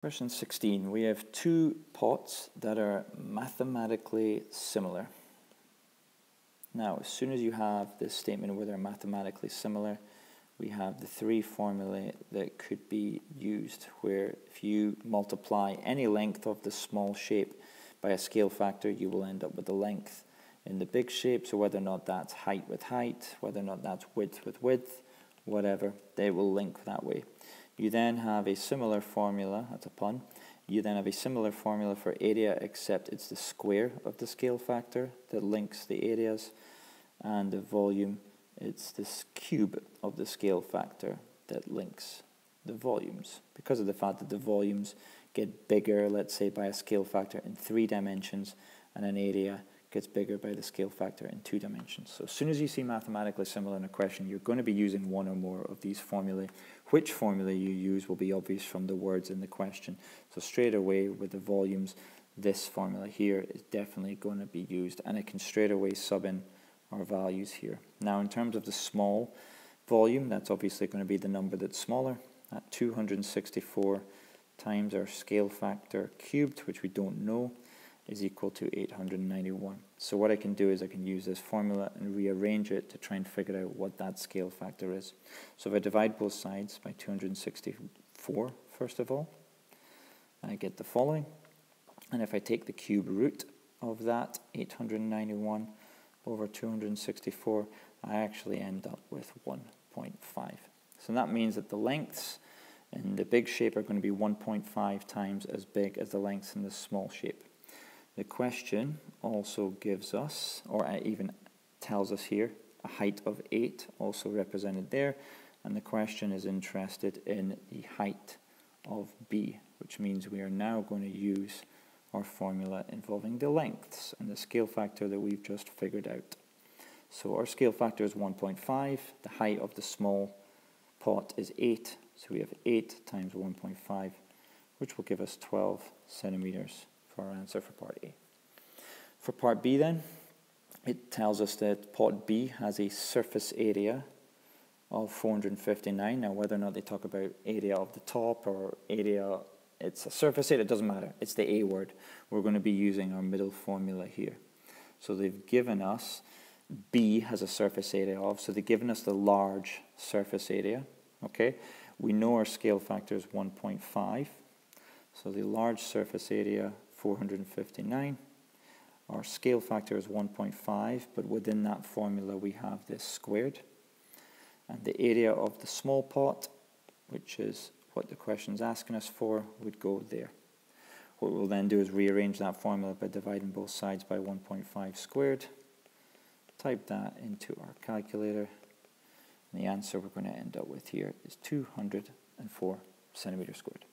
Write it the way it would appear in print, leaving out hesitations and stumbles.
Question 16, we have two pots that are mathematically similar. Now, as soon as you have this statement where they're mathematically similar, we have the three formulae that could be used, where if you multiply any length of the small shape by a scale factor, you will end up with the length in the big shape. So whether or not that's height with height, whether or not that's width with width, whatever, they will link that way. You then have a similar formula, that's a pun, you then have a similar formula for area, except it's the square of the scale factor that links the areas, and the volume, it's this cube of the scale factor that links the volumes, because of the fact that the volumes get bigger, let's say, by a scale factor in 3 dimensions, and an area gets bigger by the scale factor in 2 dimensions. So as soon as you see mathematically similar in a question, you're going to be using one or more of these formulae. Which formula you use will be obvious from the words in the question. So straight away with the volumes, this formula here is definitely going to be used, and I can straight away sub in our values here. Now in terms of the small volume, that's obviously going to be the number that's smaller, at 264 times our scale factor cubed, which we don't know, is equal to 891. So what I can do is I can use this formula and rearrange it to try and figure out what that scale factor is. So if I divide both sides by 264, first of all, I get the following. And if I take the cube root of that, 891 over 264, I actually end up with 1.5. So that means that the lengths in the big shape are going to be 1.5 times as big as the lengths in the small shape. The question also gives us, or even tells us here, a height of 8, also represented there, and the question is interested in the height of B, which means we are now going to use our formula involving the lengths and the scale factor that we've just figured out. So our scale factor is 1.5, the height of the small pot is 8, so we have 8 times 1.5, which will give us 12 centimeters for our answer for part A. For part B then, it tells us that pot B has a surface area of 459. Now whether or not they talk about area of the top or area, it's a surface area, it doesn't matter. It's the A word. We're going to be using our middle formula here. So they've given us B has a surface area of, so they've given us the large surface area. Okay, we know our scale factor is 1.5. So the large surface area, 459. Our scale factor is 1.5, but within that formula we have this squared. And the area of the small pot, which is what the question's asking us for, would go there. What we'll then do is rearrange that formula by dividing both sides by 1.5 squared. Type that into our calculator. And the answer we're going to end up with here is 204 centimeters squared.